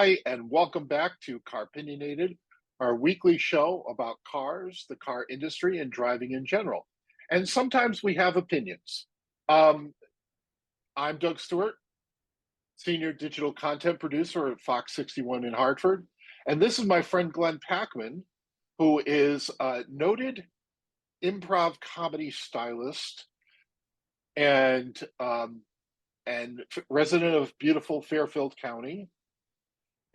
Hi, and welcome back to Car-Pinionated, our weekly show about cars, the car industry, and driving in general. And sometimes we have opinions. Um, I'm Doug Stewart, Senior Digital Content Producer at Fox 61 in Hartford. And this is my friend Glenn Packman, who is a noted improv comedy stylist and resident of beautiful Fairfield County,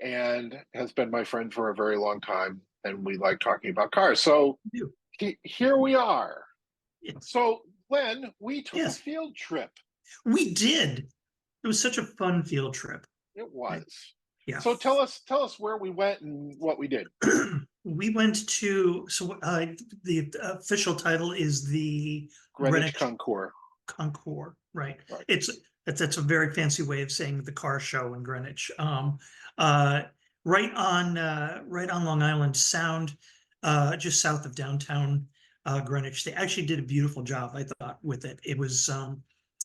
and has been my friend for a very long time. And we like talking about cars. So here we are. Yes. So, Glenn, we took a Yes, field trip. we did. It was such a fun field trip. It was. Yeah. So tell us where we went and what we did. We went to, the official title is the Greenwich Greenwich Concours. Concours, right? Right. That's a very fancy way of saying the car show in Greenwich. Right on Long Island Sound, just south of downtown Greenwich. They actually did a beautiful job, I thought, with it. It was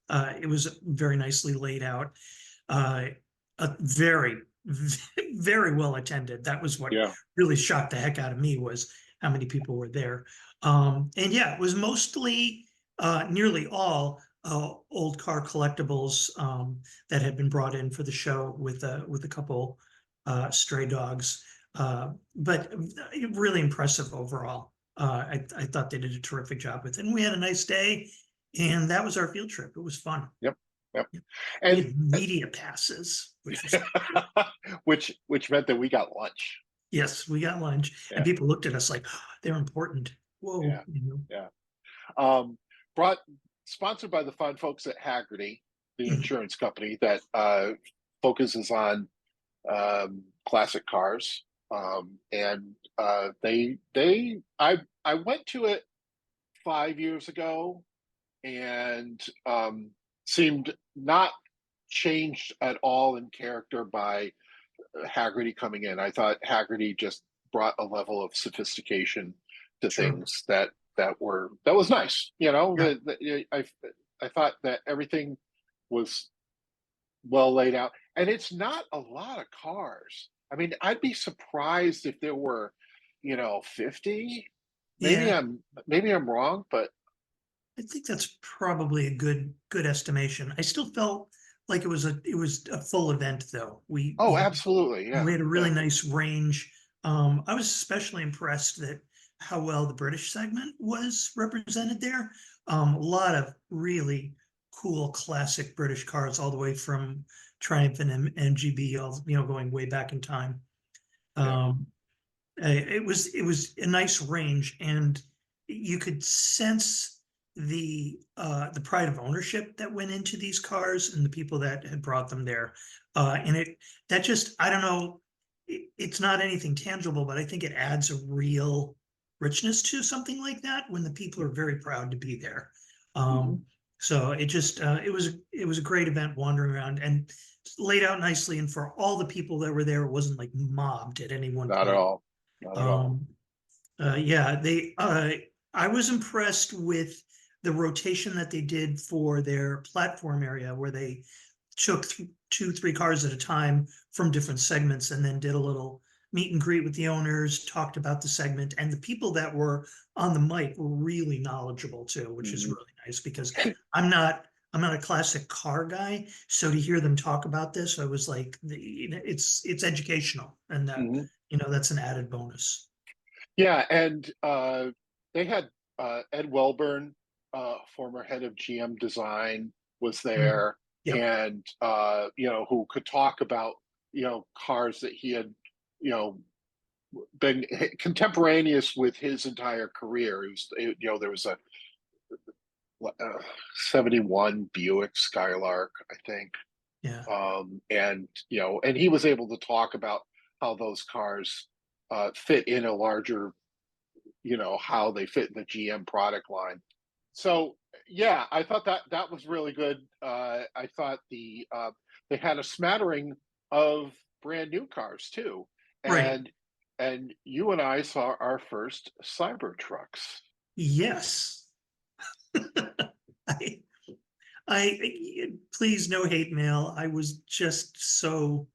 very nicely laid out. Very, very well attended. That was what Yeah. really shocked the heck out of me, was how many people were there. And yeah, it was mostly, nearly all old car collectibles that had been brought in for the show, with a couple stray dogs. But really impressive overall. I thought they did a terrific job with it. And we had a nice day, and that was our field trip. It was fun. Yep. Yep. We And had media passes, which was which meant that we got lunch. yes, we got lunch, and Yeah. people looked at us like, oh, they're important. Whoa, Yeah. Yeah. Um, brought Sponsored by the fine folks at Haggerty, the insurance company that focuses on classic cars. And I went to it 5 years ago, and seemed not changed at all in character by Haggerty coming in. I thought Haggerty just brought a level of sophistication to Sure. things that was nice. Yeah. I thought that everything was well laid out, and it's not a lot of cars. I mean, I'd be surprised if there were, 50. Maybe Yeah, I'm wrong, but I think that's probably a good estimation. I still felt like it was a full event, though. oh, absolutely, We yeah, had a really yeah, nice range. I was especially impressed that how well the British segment was represented there. A lot of really cool classic British cars, all the way from Triumph and MGB, all going way back in time. yeah. Um, it was a nice range, and you could sense the pride of ownership that went into these cars and the people that had brought them there. And that just, I don't know, it's not anything tangible, but I think it adds a real richness to something like that when the people are very proud to be there. Mhm. So it was a great event, wandering around and laid out nicely. And for all the people that were there, it wasn't like mobbed at any one Not at point. all, not at all. Um, yeah, I was impressed with the rotation that they did for their platform area, where they took two, three cars at a time from different segments, and then did a little meet and greet with the owners, talked about the segment, and the people that were on the mic were really knowledgeable too, which is Mhm. really nice, because I'm not a classic car guy. So to hear them talk about this, I was like, it's educational, and Mhm. that's an added bonus. Yeah, and they had Ed Welburn, former head of GM Design, was Mm. there, Yep. and who could talk about cars that he had you know been contemporaneous with his entire career. There was a 71 Buick Skylark, I think, Yeah. and he was able to talk about how those cars fit in a larger, how they fit in the GM product line. So yeah, I thought that was really good. I thought they had a smattering of brand new cars too, Right. and you and I saw our first cyber trucks. Yes. I, please, no hate mail. I was just so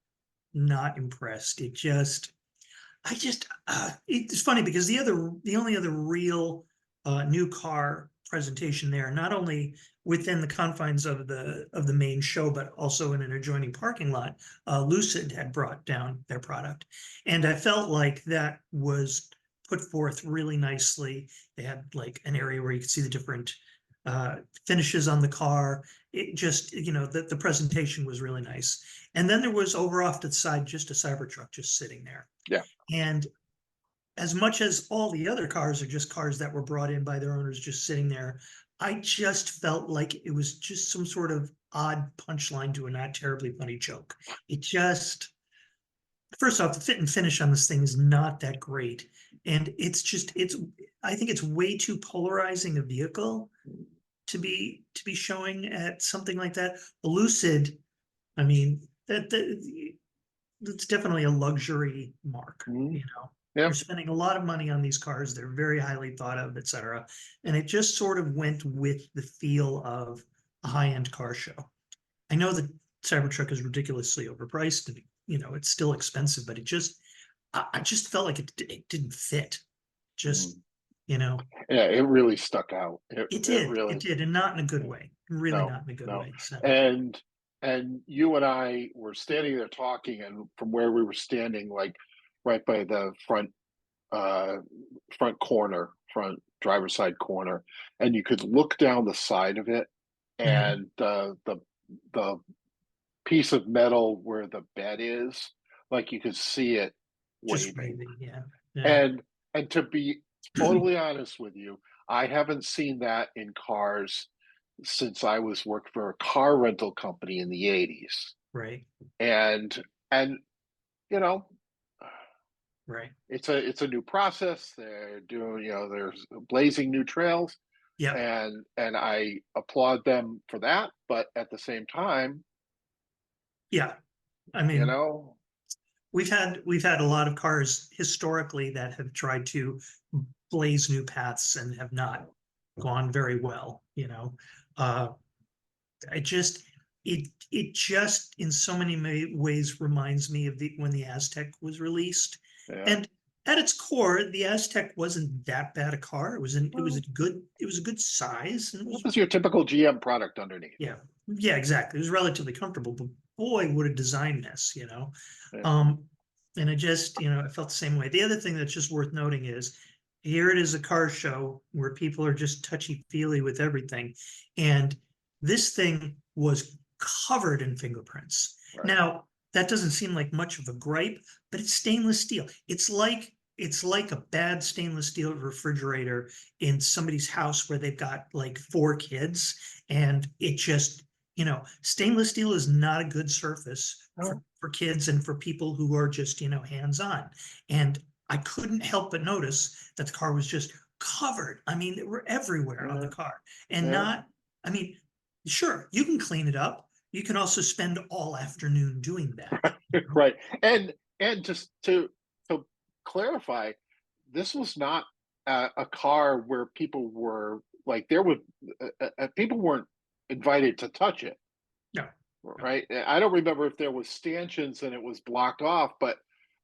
not impressed. It's funny because the only other real new car presentation there, not only within the confines of the main show, but also in an adjoining parking lot, Lucid had brought down their product, and I felt like that was put forth really nicely. They had like an area where you could see the different finishes on the car. It just, the presentation was really nice. And then there was over off to the side just a Cybertruck just sitting there. Yeah. And as much as all the other cars are just cars that were brought in by their owners just sitting there, I just felt like it was just some sort of odd punchline to a not terribly funny joke. It just, first off, the fit and finish on this thing is not that great. And I think it's way too polarizing a vehicle to be showing at something like that. The Lucid, I mean, that's definitely a luxury mark, Mhm. You're Yeah. spending a lot of money on these cars. They're very highly thought of, et cetera. And it just sort of went with the feel of a high-end car show. I know the Cybertruck is ridiculously overpriced and, it's still expensive, but I just felt like it didn't fit. Just, Mhm. you know, Yeah, it really stuck out. It it really, did, and not in a good way. Really no, not in a good no. way. So, And you and I were standing there talking, and from where we were standing, like right by the uh front driver's side corner, and you could look down the side of it, mhm, and the piece of metal where the bed is, like you could see it just waving. wavy. Yeah. Yeah. And to be totally honest with you, I haven't seen that in cars since I was working for a car rental company in the 80s. Right. And and you know, Right. it's a new process. They're doing, there's blazing new trails, Yep. and I applaud them for that. But at the same time, Yeah. I you mean, know, we've had a lot of cars historically that have tried to blaze new paths and have not gone very well. Uh, I just it just in so many ways reminds me of the when the Aztec was released, yeah. and at its core, the Aztec wasn't that bad a car. Well, It was a good size, and it it was was your typical GM product underneath. yeah, yeah, exactly. It was relatively comfortable, but boy, would a design miss. Yeah. Um, and I just, I felt the same way. The other thing that's just worth noting is here it is a car show where people are just touchy-feely with everything. And this thing was covered in fingerprints. Right. Now, that doesn't seem like much of a gripe, but it's stainless steel. It's like a bad stainless steel refrigerator in somebody's house where they've got like 4 kids, and it just, stainless steel is not a good surface Oh, for kids and for people who are just, hands-on. And I couldn't help but notice that the car was just covered. I mean, they were everywhere on the yeah. car. And Yeah. not, I mean, sure, you can clean it up. You can also spend all afternoon doing that. Right. And just to clarify, this was not a car where people were like there would people weren't invited to touch it, No, no. right? I don't remember if there was stanchions and it was blocked off, but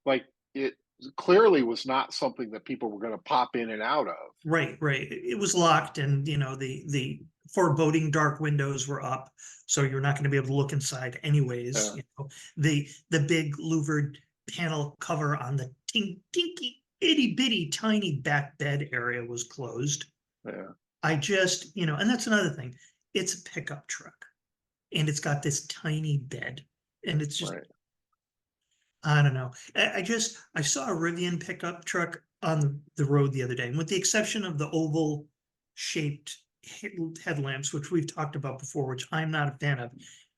like it clearly was not something that people were going to pop in and out of. Right, right. It was locked, and the foreboding dark windows were up, so you're not going to be able to look inside anyways. Yeah. The big louvered panel cover on the tinky itty bitty tiny back bed area was closed. Yeah. I just, and that's another thing. It's a pickup truck, and it's got this tiny bed, and it's just, Right. I don't know. I saw a Rivian pickup truck on the road the other day, and with the exception of the oval shaped headlamps, which we've talked about before, which I'm not a fan of,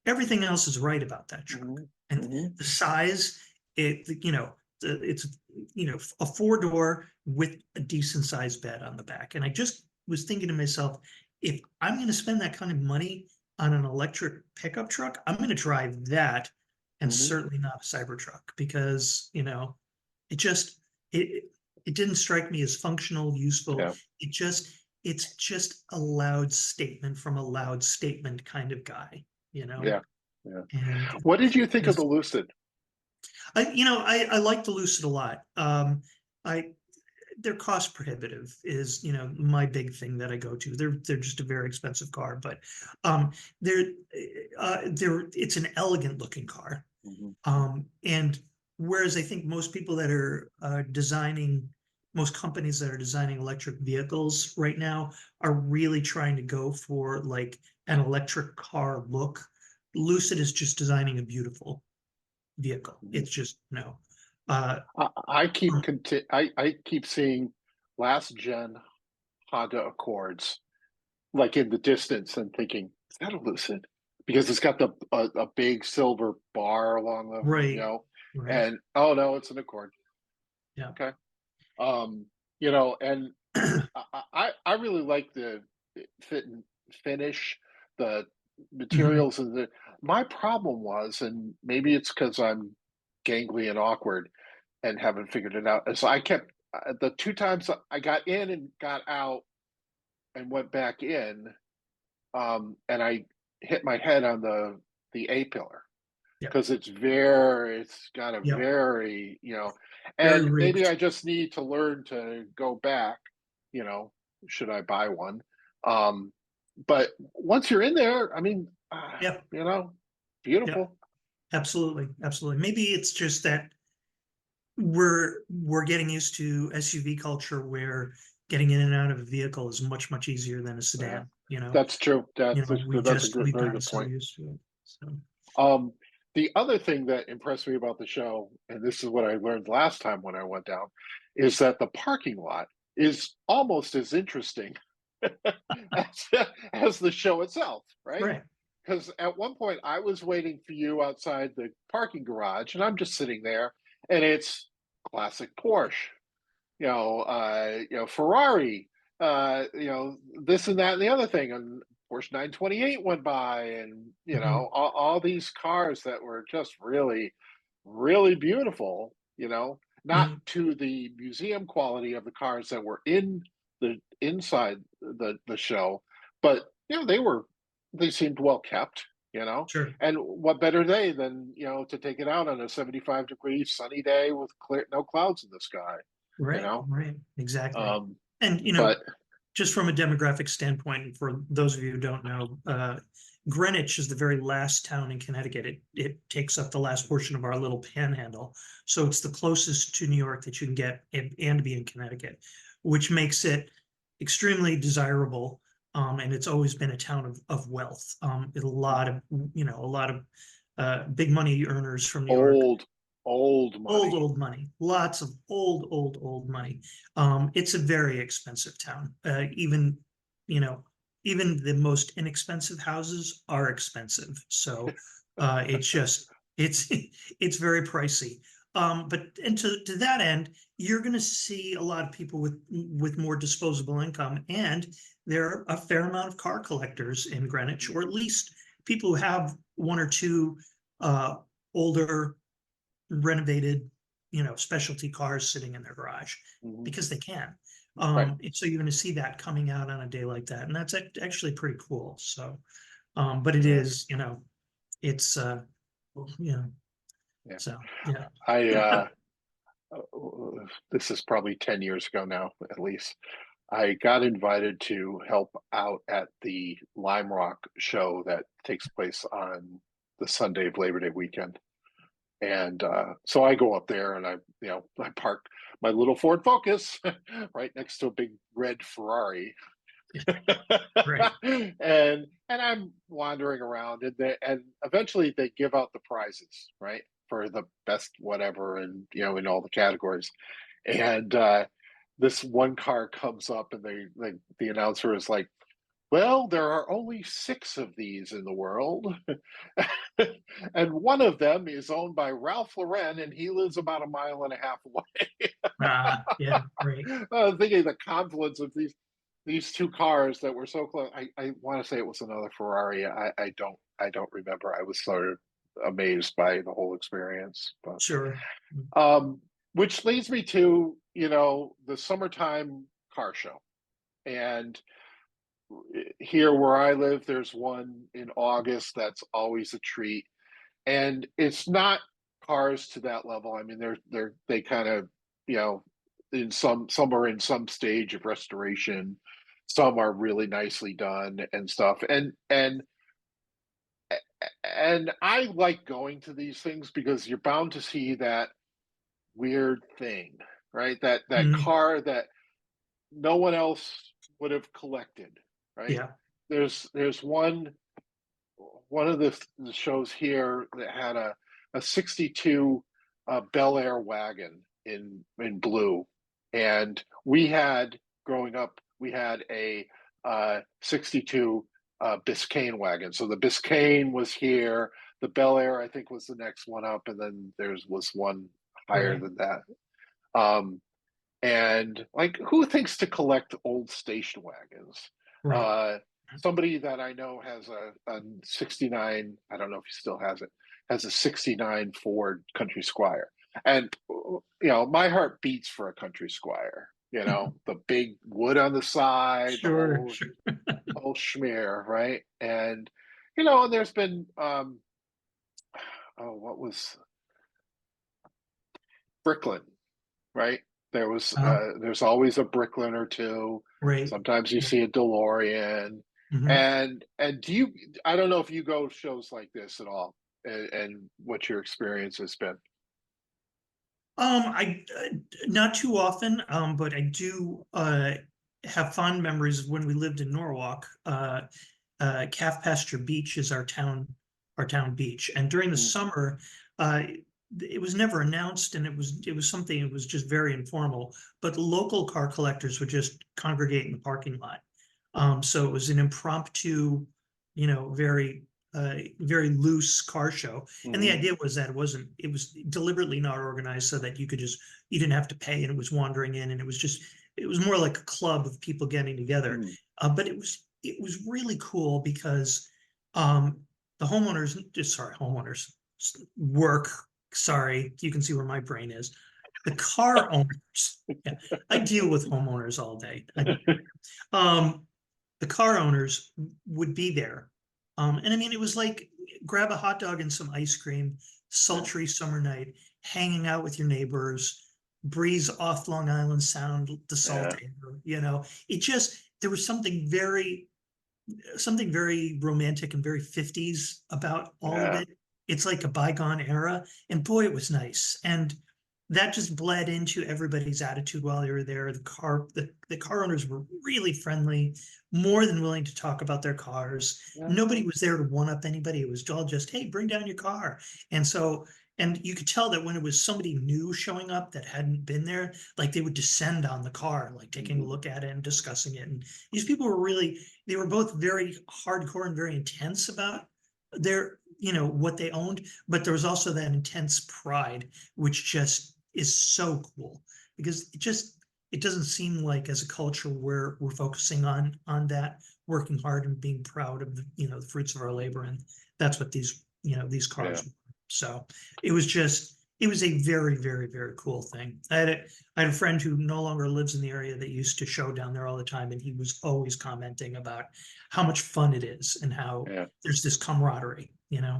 everything else is right about that truck. Hmm. And Hmm. the size, it's a 4-door with a decent sized bed on the back. And I just was thinking to myself, if I'm going to spend that kind of money on an electric pickup truck, I'm going to drive that, and Hmm. certainly not a Cybertruck, because it just it it didn't strike me as functional, useful. Yeah. It's just a loud statement from a loud statement kind of guy, Yeah. Yeah. and What did you it think of the was Lucid? I like the Lucid a lot. I They're cost prohibitive is, my big thing that I go to. They're just a very expensive car, but um, they're it's an elegant looking car. Mhm. And whereas I think most people that are designing, most companies that are designing electric vehicles right now are really trying to go for like an electric car look. Lucid is just designing a beautiful vehicle. Mhm. It's just no. Uh, I keep seeing last gen Honda Accords like in the distance and thinking, is that a Lucid? Because it's got a big silver bar along right, right, and oh no, it's an Accord. yeah. Okay. Um, and I really like the fit and finish, the Mhm. materials, and my problem was, and maybe it's because I'm gangly and awkward and haven't figured it out. And so I kept the two times I got in and got out and went back in, and I hit my head on the A pillar Yep, because it's got a yep, very, very and maybe rigged. I just need to learn to go back, you know, should I buy one? Um, but once you're in there, I mean, Yep, yep, beautiful. absolutely, absolutely. Maybe it's just that we're getting used to SUV culture where getting in and out of a vehicle is much easier than a Yeah, sedan. that's true. That's a We've very gotten good so point. used to it. So Um, the other thing that impressed me about the show, and this is what I learned last time when I went down, is that the parking lot is almost as interesting as, as the show itself, right? right. Because at one point I was waiting for you outside the parking garage, and I'm just sitting there, and it's classic Porsche, Ferrari, this and that and the other thing, and Porsche 928 went by, and Mhm, all these cars that were just really, really beautiful. Not mhm, to the museum quality of the cars that were in the inside the show, but they seemed well kept. sure. And what better day than to take it out on a 75-degree sunny day with clear no clouds in the sky you Right, know right, exactly. um, And but just from a demographic standpoint, and for those of you who don't know, Greenwich is the very last town in Connecticut. It takes up the last portion of our little panhandle. So it's the closest to New York that you can get and be in Connecticut, which makes it extremely desirable. And it's always been a town of wealth. A lot of big money earners from New York. old old money. Old money, lots of old money. It's a very expensive town. You know, even the most inexpensive houses are expensive. So it's it's very pricey. But and to that end, you're going to see a lot of people with more disposable income, and there are a fair amount of car collectors in Greenwich, or at least people who have one or two older renovated, specialty cars sitting in their garage Mhm. because they can. Right. And so you're going to see that coming out on a day like that, and that's actually pretty cool. So, but it Yeah. is, it's, you know, Yeah. so yeah. I this is probably 10 years ago now, at least. I got invited to help out at the Lime Rock show that takes place on the Sunday of Labor Day weekend. And so I go up there and I park my little Ford Focus right next to a big red Ferrari. Right. And I'm wandering around, and eventually they give out the prizes, right? For the best whatever, and in all the categories. And this one car comes up, and the announcer is like, well, there are only 6 of these in the world. And one of them is owned by Ralph Lauren, and he lives about a mile and a half away. Yeah, right. Thinking the confluence of these two cars that were so close. I want to say it was another Ferrari. I don't remember. I was sort of amazed by the whole experience. But Sure. which leads me to the summertime car show. And here where I live, there's one in August that's always a treat. And it's not cars to that level. I mean, they kind of, you know, in some are in some stage of restoration, some are really nicely done and stuff. And I like going to these things because you're bound to see that weird thing, right? That Mhm. car that no one else would have collected, right? Yeah. There's one of the shows here that had a 62 Bel Air wagon in blue, and we had growing up we had a 62 Biscayne wagon. So the Biscayne was here, the Bel Air I think was the next one up, and then there's was one higher Right. than that. Um, and like, who thinks to collect old station wagons? Right. Uh, Somebody that I know has a 69, I don't know if he still has it, has a 69 Ford Country Squire. And, my heart beats for a Country Squire, the big wood on the side, the Sure. Sure. whole schmear, right? And there's been, oh, what was Bricklin, right? Uh, There's always a Bricklin or two. right. Sometimes you Yeah. see a DeLorean. Mhm. And I don't know if you go to shows like this at all, and what your experience has been. I not too often, but I do have fond memories of when we lived in Norwalk. Calf Pasture Beach is our town beach, and during the Mm, summer, it was never announced, and it was something. It was just very informal. But local car collectors would just congregate in the parking lot. So it was an impromptu, very very loose car show. And the mhm, idea was that it was deliberately not organized so that you didn't have to pay and it was wandering in, and it was more like a club of people getting together. mm, But it was really cool because um, the homeowners work. Sorry, you can see where my brain is. The car owners, yeah, I deal with homeowners all day. Um, the car owners would be there. And I mean, it was like grab a hot dog and some ice cream, yeah, sultry summer night, hanging out with your neighbors, breeze off Long Island Sound, the salt yeah, air, there was something very romantic and very 50s about all of yeah, it. It's like a bygone era. And boy, it was nice. And that just bled into everybody's attitude while they were there. The car owners were really friendly, more than willing to talk about their cars. yeah. Nobody was there to one up anybody. It was all just, hey, bring down your car. And you could tell that when it was somebody new showing up that hadn't been there, like they would descend on the car, like taking a Mhm, look at it and discussing it. And these people were really, they were both very hardcore and very intense about what they owned, but there was also that intense pride, which just is so cool because it doesn't seem like as a culture we're focusing on that, working hard and being proud of the fruits of our labor, and that's what these yeah. cars were. So it was a very, very, very cool thing. I had a friend who no longer lives in the area that used to show down there all the time, and he was always commenting about how much fun it is and how Yeah, there's this camaraderie. And yeah,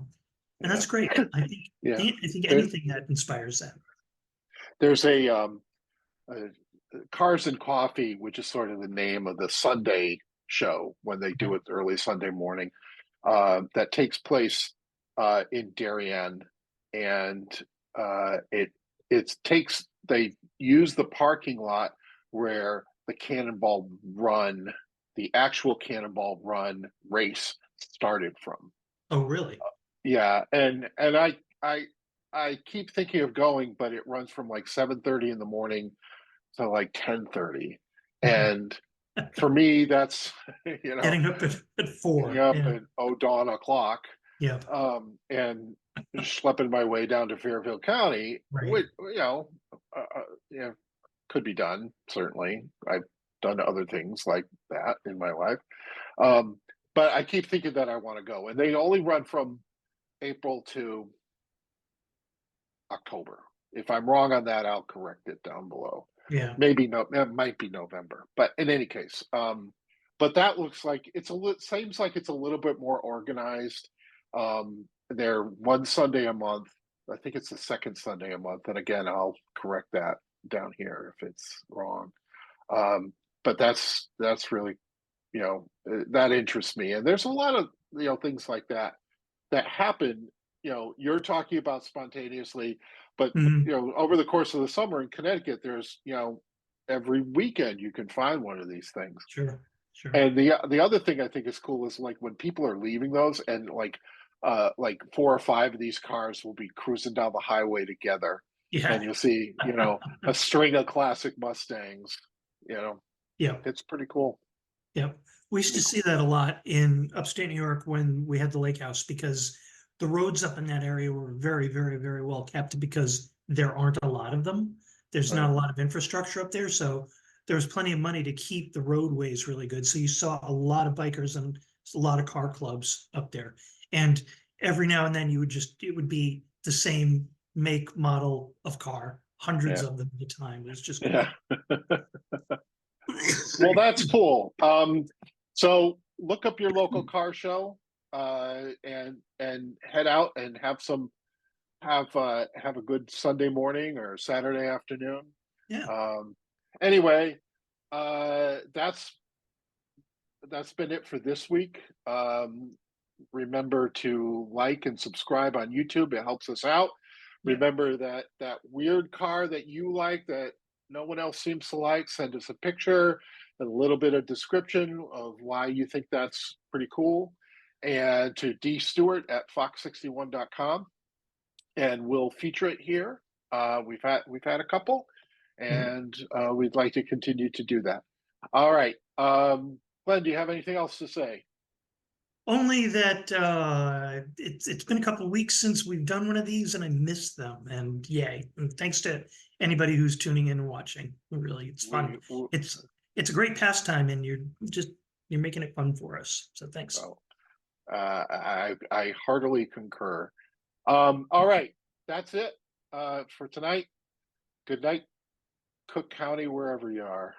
that's great. I think yeah. I think There, anything that inspires that. there's a Cars and Coffee, which is sort of the name of the Sunday show when they Yeah. do it early Sunday morning. That takes place in Darien, and it takes they use the parking lot where the actual Cannonball Run race started from. Oh, really? Yeah, and I keep thinking of going, but it runs from like 7:30 in the morning to like 10:30, and for me that's Getting up at getting 4. up Yeah. at dawn o'clock, Yep. and schlepping my way down to Fairfield County, Right. which could be done. Certainly, I've done other things like that in my life, um, but I keep thinking that I want to go, and they only run from April to October. If I'm wrong on that, I'll correct it down below. Yeah. Maybe no, it might be November, but in any case, but that looks like seems like it's a little bit more organized. They're one Sunday a month. I think it's the second Sunday a month, and again, I'll correct that down here if it's wrong. Um, but that's really, that interests me, and there's a lot of, things like that that happen. You're talking about spontaneously, but Mhm. over the course of the summer in Connecticut, there's, every weekend you can find one of these things. Sure, sure. And the other thing I think is cool is like when people are leaving those, and like four or five of these cars will be cruising down the highway together, and Yeah, you'll see, a string of classic Mustangs. You know, yeah, it's pretty cool. yeah. We used to Pretty see cool. that a lot in upstate New York when we had the lake house because the roads up in that area were very, very, very well kept because there aren't a lot of them. There's not Right. a lot of infrastructure up there, so there was plenty of money to keep the roadways really good. So you saw a lot of bikers and a lot of car clubs up there. And every now and then it would be the same make model of car, hundreds Yeah. of them at a time. It was just Yeah. great. Well, that's cool. So look up your local car show, and head out and have a good Sunday morning or Saturday afternoon. Yeah. Um, anyway, that's been it for this week. Remember to like and subscribe on YouTube. It helps us out. Yeah. Remember that weird car that you like that no one else seems to like, send us a picture, a little bit of description of why you think that's pretty cool. And to D Stewart at fox61.com, and we'll feature it here. We've had a couple, Yeah. and we'd like to continue to do that. All right. Glenn, do you have anything else to say? Only that it's been a couple of weeks since we've done one of these, and I missed them. And yay! And thanks to anybody who's tuning in and watching. Really, it's fun. We, we It's it's a great pastime, and you're making it fun for us. So thanks. well, I heartily concur. All right, that's it for tonight. Good night, Cook County, wherever you are.